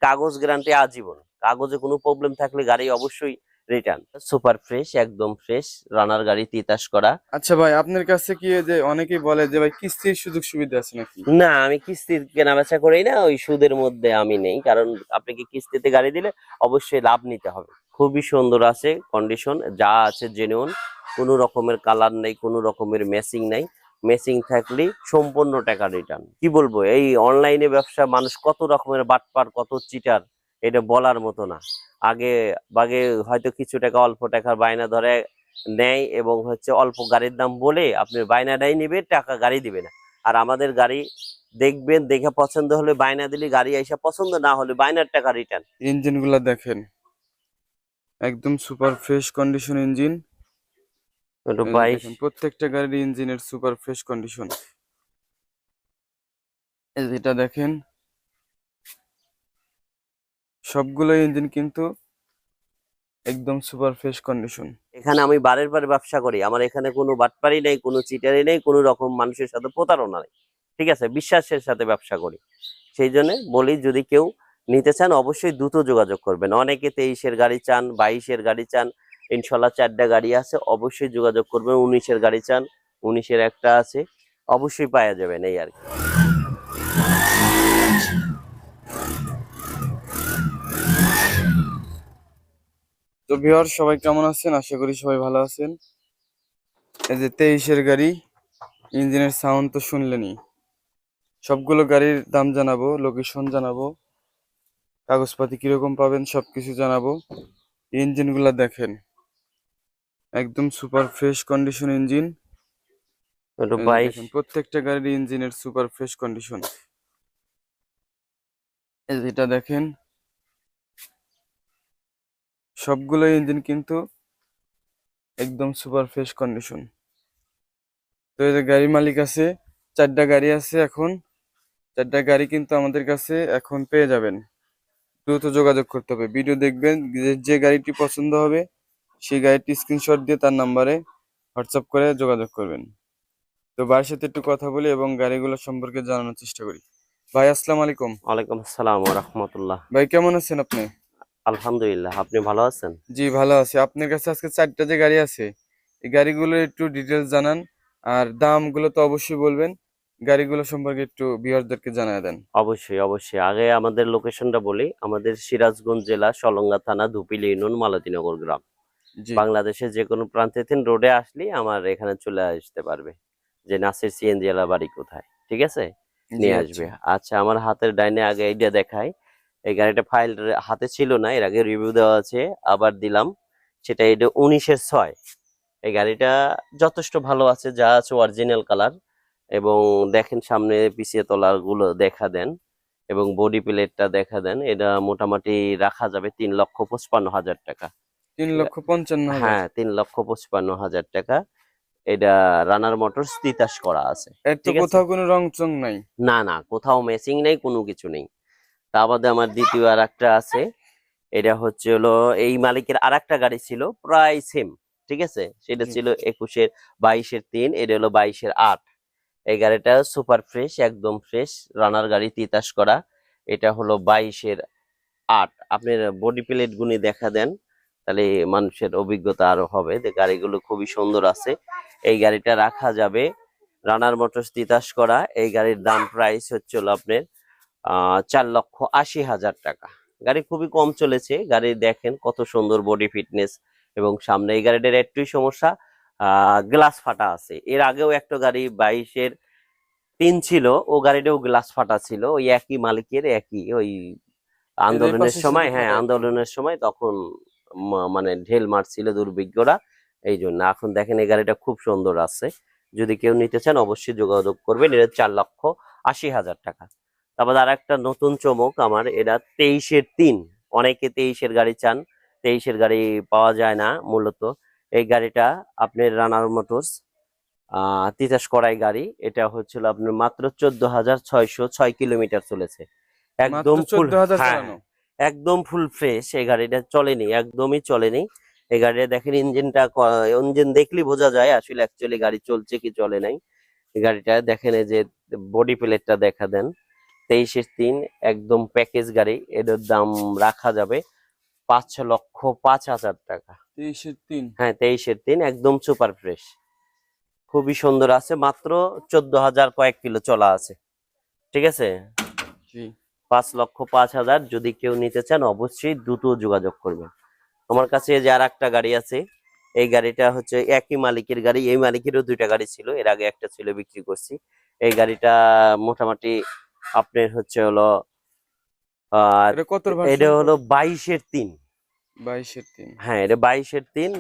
কাগজ গ্যারান্টি আজীবন। কাগজে কোনো প্রবলেম থাকলে গাড়ি অবশ্যই রিটার্ন। সুপার ফ্রেশ, একদম ফ্রেশ রানার গাড়ি, তিতাস করা। আচ্ছা ভাই, আপনার কাছে কি এই যে অনেকেই বলে যে ভাই কিস্তির সুযোগ সুবিধা আছে নাকি? না, আমি কিস্তির কেনা বেচা করি না, ওই সুদের মধ্যে আমি নেই। কারণ আপনাকে কিস্তিতে গাড়ি দিলে অবশ্যই লাভ নিতে হবে। খুবই সুন্দর আছে কন্ডিশন, যা আছে জেনুইন, কোনো রকমের কালার নেই, কোনো রকমের মেসিং নাই। মেসিং থাকলে সম্পূর্ণ টাকা রিটার্ন। কি বলবো, এই অনলাইনে ব্যবসা মানুষ কত রকমের বাটপার, কত চিটার, এটা বলার মতো না। আগে বাগে হয়তো কিছু টাকা, অল্প টাকার বায়না ধরে নেয় এবং হচ্ছে অল্প গাড়ির দাম বলে আপনার বায়নাটাই নিবে, টাকা গাড়ি দিবে না। আর আমাদের গাড়ি দেখবেন, দেখে পছন্দ হলে বায়না দিলে গাড়ি আইসা, পছন্দ না হলে বায়নার টাকা রিটার্ন। ইঞ্জিন গুলা দেখেন, একদম সুপার ফ্রেশ কন্ডিশন ইঞ্জিন। একটু এই যে বাইশ। দেখেন প্রত্যেকটা গাড়ির ইঞ্জিনের সুপার ফ্রেশ কন্ডিশন। এই যেটা দেখেন, সবগুলো ইঞ্জিন কিন্তু একদম সুপার ফ্রেশ কন্ডিশন। এখানে আমি বারের বার ব্যবসা করি, আমার এখানে কোনো বাটপারি নেই, কোনো চিটারি নেই, কোনো রকম মানুষের সাথে প্রতারণা নেই। ঠিক আছে, বিশ্বাসের সাথে ব্যবসা করি। সেই জন্য বলি, যদি কেউ নিতে চান অবশ্যই দ্রুত যোগাযোগ করবেন। অনেকে 23-এর গাড়ি চান, 22-এর গাড়ি চান, ইনশাল্লাহ 4টা গাড়ি আছে, অবশ্যই যোগাযোগ করবেন। 19-এর গাড়ি চান, 19-এর একটা আছে, অবশ্যই পাওয়া যাবেন, এই আর কি। তো ভিউয়ার সবাই কেমন আছেন? আশা করি সবাই ভালো আছেন। এই যে 23-এর গাড়ি, ইঞ্জিনের সাউন্ড তো শুনলেনই। সবগুলো গাড়ির দাম জানাবো, লোকেশন জানাবো, কাগজপাতি কিরকম পাবেন সবকিছু জানাবো। ইঞ্জিন গুলা দেখেন, একদম সুপার ফ্রেশ কন্ডিশন ইঞ্জিন। একটু এই যে 22। দেখেন প্রত্যেকটা গাড়ির ইঞ্জিনের সুপার ফ্রেশ কন্ডিশন। এই যেটা দেখেন, সবগুলো ইঞ্জিন কিন্তু একদম সুপার ফ্রেশ কন্ডিশন। তো এই যে গাড়ি মালিক আছে, 4টা গাড়ি আছে এখন। 4টা গাড়ি কিন্তু আমাদের কাছে এখন পেয়ে যাবেন। দ্রুত যোগাযোগ করতে হবে। ভিডিও দেখবেন, যে গাড়িটি পছন্দ হবে সেই গাড়িটি স্ক্রিনশট দিয়ে তার নাম্বারে হোয়াটসঅ্যাপ করে যোগাযোগ করবেন। তো ভাইয়ের সাথে একটু কথা বলি এবং গাড়িগুলো সম্পর্কে জানানোর চেষ্টা করি। ভাই আসসালামু আলাইকুম। ওয়ালাইকুম আসসালাম ওয়া রাহমাতুল্লাহ। ভাই কেমন আছেন আপনি? আলহামদুলিল্লাহ, আপনি ভালো আছেন? জি ভালো আছি। আপনার কাছে আজকে 4টা যে গাড়ি আছে, এই গাড়িগুলোর একটু ডিটেলস জানান, আর দামগুলো তো অবশ্যই বলবেন। গাড়িগুলো সম্পর্কে একটু ভিউয়ারদেরকে জানায় দেন। অবশ্যই অবশ্যই, আগে আমাদের লোকেশনটা বলি। আমাদের সিরাজগঞ্জ জেলা, সলঙ্গা থানা, ধুপিলি ইউনিয়ন, মালতীনগর গ্রাম। জি বাংলাদেশের যে কোনো প্রান্তে থেকে রোডে আসলে আমার এখানে চলে আসতে পারবে, যে নাসির সিএনজি এলা বাড়ি কোথায়। ঠিক আছে, জি নিয়ে আসবে। আচ্ছা। আচ্ছা, আমার হাতের ডাইনে আগে এইটা দেখাই। এই গাড়িটা ফাইল হাতে ছিল না, এর আগে রিভিউ দেওয়া আছে, আবার দিলাম। সেটা এটা 19-এর 6। এই গাড়িটা যথেষ্ট ভালো আছে, যা আছে অরিজিনাল কালার। এবং দেখেন সামনে পিছিয়ে তলার গুলো দেখা দেন, এবং বডি প্লেটটা দেখা দেন। এটা মোটামুটি রাখা যাবে 3,55,000 টাকা। 3,55,000। হ্যাঁ, 3,55,000 টাকা। এটা রানার মোটরস, তিতাস করা আছে। এর তো ঠিক আছে, কোথাও কোনো রং চং নাই। না না, কোথাও মেসিং নেই, কোনো কিছু নেই। তা বাদে আমার দ্বিতীয় আর একটা আছে। এটা হচ্ছে হলো, এই মালিকের আর একটা গাড়ি ছিল প্রায় সেম। ঠিক আছে, সেটা জি। ছিল 21-এর 22-এর 3, এটা হলো 22-এর 8। এই গাড়িটা সুপার ফ্রেশ, একদম ফ্রেশ রানার গাড়ি, তিতাস করা। এটা হলো 22-এর 8। আপনার বডি প্লেট গুনি দেখা দেন, তাহলে মানুষের অভিজ্ঞতা আরো হবে যে গাড়িগুলো খুবই সুন্দর আছে। এই গাড়িটা রাখা যাবে, রানার মোটরস, তিতাস করা। এই গাড়ির দাম প্রাইস হচ্ছিল আপনার 4,80,000 টাকা। গাড়ি খুবই কম চলেছে। গাড়ি দেখেন কত সুন্দর বডি ফিটনেস। এবং সামনে এই গাড়িটার একটুই সমস্যা, গ্লাস ফাটা আছে। এর আগেও একটা গাড়ি 22-এর 3 ছিল, ও গাড়িটাও গ্লাস ফাটা ছিল, ওই একই মালিকের, একই ওই এই যে এই আন্দোলনের পাশে শুধু সময়। হ্যাঁ, ফাটা একদম। আন্দোলনের সময় তখন মানে ঢেল মারছিল দুর্বৃজ্ঞরা। এই জন্য এখন দেখেন এই গাড়িটা খুব সুন্দর আছে। যদি কেউ নিতে চান অবশ্যই যোগাযোগ করবেন। এটা 4,80,000 টাকা। তারপর আর একটা নতুন চমক আমার, এটা 23-এর 3। অনেকে 23-এর গাড়ি চান, 23-এর গাড়ি পাওয়া যায় না মূলত। এই গাড়িটা আপনার রানার মোটরস, তিতাস করাই গাড়ি। এটা হচ্ছিল আপনার মাত্র 14,606 কিলোমিটার চলেছে, মাত্র একদম ফুল। 14,000 হ্যাঁ চালানো। হ্যাঁ, একদম ফুল ফ্রেশ। এই গাড়িটা চলেনি, একদমই চলেনি। এই গাড়িটা দেখেন ইঞ্জিনটা, ইঞ্জিন দেখলে বোঝা যায় আসলে অ্যাকচুয়ালি গাড়ি চলছে কি চলে নাই। এই গাড়িটা দেখেন, এই যে বডি প্লেটটা দেখা দেন, 23-3 একদম প্যাকেজ গাড়ি, এটার দাম রাখা যাবে 5,05,000 টাকা। 23-3। হ্যাঁ 23-3 একদম সুপার ফ্রেশ, খুবই সুন্দর আছে, মাত্র 14,000 কয়েক কিলো চলা আছে। ঠিক আছে, জি 5,05,000 যদি কেউ নিতে চান অবশ্যই দ্রুত যোগাযোগ করবেন। আমার কাছে যে আর একটা গাড়ি আছে, এই গাড়িটা হচ্ছে একই মালিকের গাড়ি, এই মালিকেরও দুইটা গাড়ি ছিল, এর আগে একটা ছিল বিক্রি করছি। এই গাড়িটা মোটামুটি আপনার হচ্ছে হলো আহ এটা কত এটা ভার্সন? হলো 22-3। 22-3। হ্যাঁ এটা 22-3,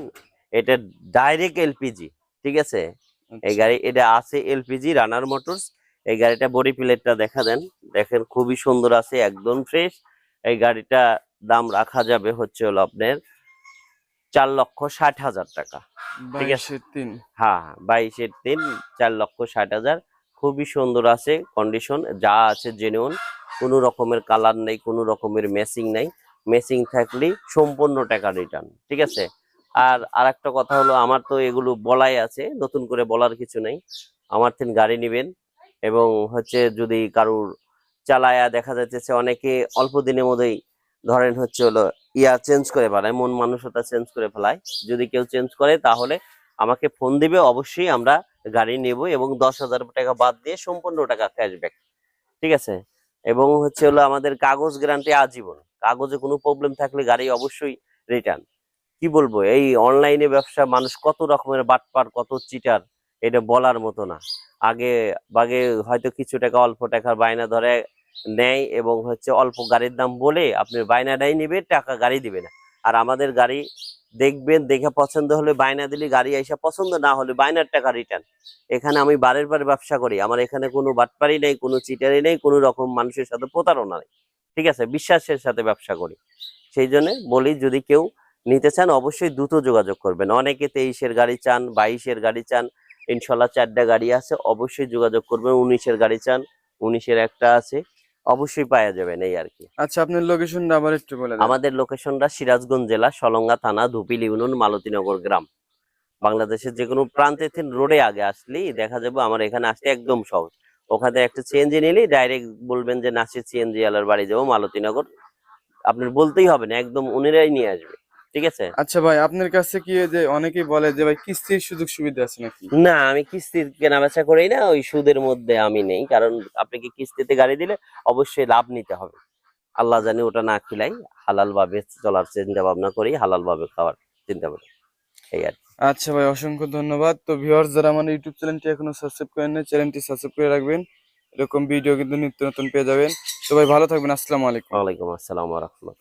এটা ডাইরেক্ট এলপিজি। ঠিক আছে, এই আচ্ছা গাড়ি এটা আছে এলপিজি রানার মোটরস। এই গাড়িটা বডি প্লেটটা দেখা দেন, দেখেন খুবই সুন্দর আছে, একদম ফ্রেশ। এই গাড়িটা দাম রাখা যাবে হচ্ছে হলো আপনার 4,60,000 টাকা। ঠিক আছে, 22-3। হ্যাঁ 22-3 4,60,000, খুবই সুন্দর আছে কন্ডিশন, যা আছে জেনুইন, কোনো রকমের কালার নেই, কোনো রকমের মেসিং নেই, মেসিং থাকলেই সম্পূর্ণ টাকা রিটার্ন। ঠিক আছে, আর আরেকটা কথা হলো, আমার তো এগুলো বলাই আছে, নতুন করে বলার কিছু নেই। আমার থেকে গাড়ি নেবেন এবং হচ্ছে যদি কারুর চালায়া দেখা যাচ্ছে অনেকে অল্প দিনের মধ্যেই ধরেন হচ্ছে হলো চেঞ্জ করে ফেলায়, মন মানসিকতা চেঞ্জ করে ফেলায়। যদি কেউ চেঞ্জ করে তাহলে আমাকে ফোন দিবে, অবশ্যই আমরা গাড়ি নেব এবং 10,000 টাকা বাদ দিয়ে সম্পূর্ণ টাকা ক্যাশব্যাক। ঠিক আছে, এবং হচ্ছে হলো আমাদের কাগজ গ্যারান্টি আজীবন, কাগজে কোনো প্রবলেম থাকলে গাড়ি অবশ্যই রিটার্ন। কি বলবো, এই অনলাইনে ব্যবসা মানুষ কত রকমের বাটপার, কত চিটার, এটা বলার মতো না। আগে বাগে হয়তো কিছু টাকা অল্প টাকার বায়না ধরে নেয় এবং হচ্ছে অল্প গাড়ির দাম বলে আপনার বায়নাটাই নিবে, টাকা গাড়ি দিবে না। আর আমাদের গাড়ি দেখবেন, দেখে পছন্দ হলে বায়না দিলে গাড়ি আইসা, পছন্দ না হলে বায়নার টাকা রিটার্ন। এখানে আমি বারের বার ব্যবসা করি, আমার এখানে কোনো বাটপারি নেই, কোনো চিটারি নেই, কোনো রকম মানুষের সাথে প্রতারণা নেই। ঠিক আছে, বিশ্বাসের সাথে ব্যবসা করি। সেই জন্য বলি, যদি কেউ নিতে চান অবশ্যই দ্রুত যোগাযোগ করবেন। অনেকে 23-এর গাড়ি চান, 22-এর গাড়ি চান, ইনশাল্লাহ 4টা গাড়ি আছে, অবশ্যই যোগাযোগ করবেন। 19-এর গাড়ি চান, 19-এর একটা আছে, অবশ্যই পাওয়া যাবেন, এই আর কি। আচ্ছা আপনার লোকেশনটা আবার একটু বলে দেন। আমাদের লোকেশনটা সিরাজগঞ্জ জেলা সলঙ্গা থানা ধুপিল ইউনিয়ন মালতীনগর গ্রাম। বাংলাদেশের যে কোনো প্রান্তে থেকে রোডে আগে আসলেই দেখা যাবে, আমার এখানে আসতে একদম সহজ। ওখানে একটা সিএনজি নিলেই ডাইরেক্ট বলবেন যে নাসির সিএনজি আলার বাড়ি যাবো মালতীনগর, আপনার বলতেই হবে না, একদম উনিরাই নিয়ে আসবে। ঠিক আছে, আচ্ছা ভাই আপনার কাছে কি এই যে অনেকেই বলে যে ভাই কিস্তির সুযোগ সুবিধা আছে নাকি? না আমি কিস্তির কেনা বেচা করি না, ওই সুদের মধ্যে আমি নেই, কারণ আপনাকে কিস্তিতে গাড়ি দিলে অবশ্যই লাভ নিতে হবে। আল্লাহ জানি ওটা না খিলাই, হালাল ভাবে চলার চিন্তা ভাবনা করি, হালাল ভাবে খাওয়ার চিন্তা করি, এই আর কি। আচ্ছা ভাই অসংখ্য ধন্যবাদ। তো ভিউয়ার্স যারা আমার ইউটিউব চ্যানেলটি এখনো সাবস্ক্রাইব করেন না, চ্যানেলটি সাবস্ক্রাইব করে রাখবেন, এরকম ভিডিও কিন্তু নিত্য নতুন পেয়ে যাবেন। তো ভাই ভালো থাকবেন, আসসালামু আলাইকুম। ওয়ালাইকুম আসসালাম ওয়া রাহমাতুল্লাহ।